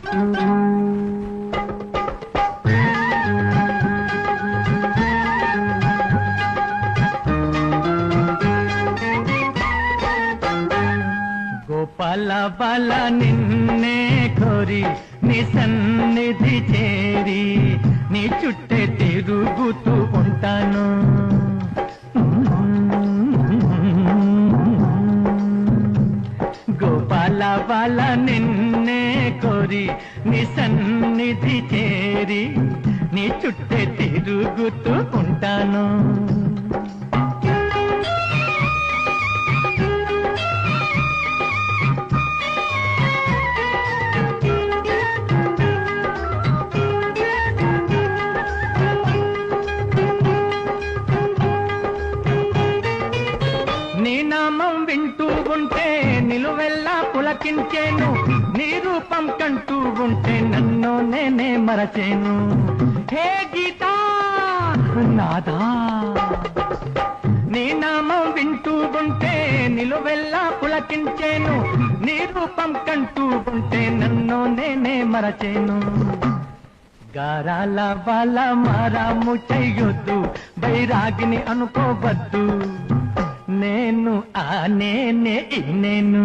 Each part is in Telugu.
గోపాల బాల నిన్నే కోరి నీ సన్నిధి చేరి నీ చుట్టే తిరుగుతూ ఉంటాను. గోపాల బాల నిన్నే కోరి నీ సన్నిధి చేరి నీ చుట్టే తిరుగుతూ ఉంటాను. నీ నామం వింటూ ఉంటే నిలువెల్లా పులకించేను, నీ రూపం కంటూ ఉంటే నన్ను నేనే మరచేను. హే గీతా నాదా, నీ నామం వింటూ ఉంటే నిలువెల్లా పులకించేను, నీ రూపం కంటూ ఉంటే నన్ను నేనే మరచేను. గారాల వాళ్ళ మారాము చెయ్యొద్దు, బైరాగిని అనుకోవద్దు, నేను ఆ నేనే నేను.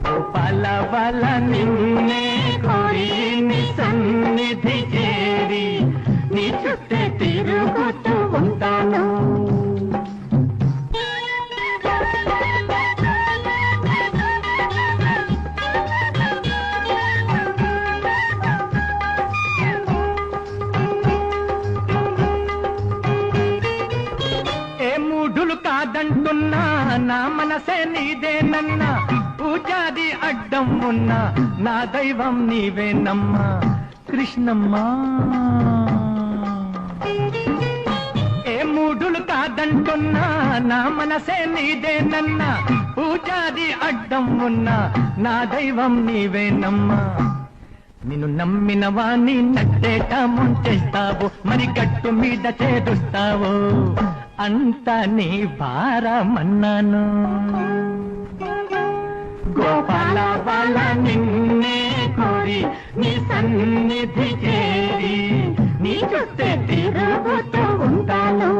గోపాల బాల నిన్నే కోరి నీ సన్నిధి చేరి నీ చుట్టే తిరుగుతూ ఉంటాను. కాదంటున్నా నా మనసే నీదేనన్నా, పూజాది అడ్డం ఉన్నా నా దైవం నీవేనమ్మా కృష్ణమ్మా. ఏ మూఢులు కాదంటున్నా నా మనసే నీదేనన్నా, పూజాది అడ్డం ఉన్నా నా దైవం నీవేనమ్మా. నిన్ను నమ్మిన వాణ్ణి నట్టేట ముంచేస్తావు, మరి గట్టు మీద చేరుస్తావు, అంత నీ భారమన్నాను. గోపాల బాల నిన్నే కోరి నీ సన్నిధి చేరి నీ చుట్టే తిరుగుతూ ఉంటాను.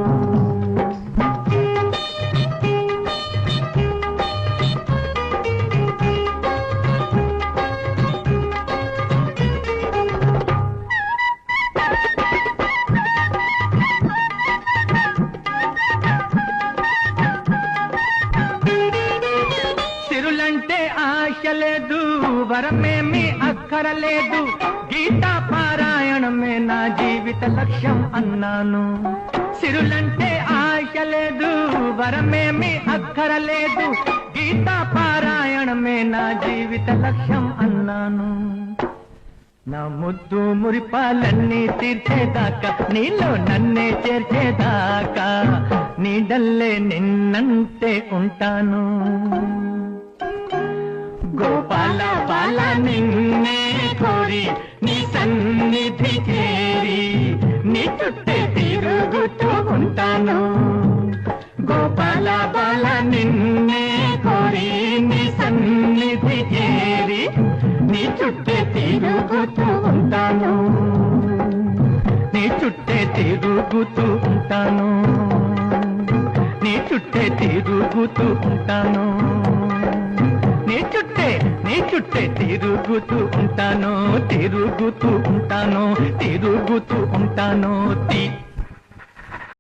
సిరులంటే ఆశ లేదు, వరమేమి అక్కరలేదు, గీతా పారాయణమే నా జీవిత లక్ష్యం అన్నాను. సిరులంటే ఆశ లేదు, వరమేమి అక్కరలేదు, గీతా పారాయణమే నా జీవిత లక్ష్యం అన్నాను. నా ముద్దు మురిపాలన్నీ తీర్చేదాకా, నీలో నన్నే చేర్చేదాకా, నీడల్లే నిన్నంటే ఉంటాను. గోపాల బాల నిన్నే కోరి నీ సన్నిధి చేరి నీ చుట్టే తిరుగుతూ ఉంటాను. గోపాల బాల నిన్నే కోరి నీ సన్నిధి చేరి నీ చుట్టే తిరుగుతూ ఉంటాను. నీ చుట్టే తిరుగుతూ ఉంటాను. నీ చుట్టే తిరుగుతూ ఉంటాను. నీ చుట్టే తిరుగుతూ ఉంటాను. తిరుగుతూ ఉంటాను. తిరుగుతూ ఉంటాను.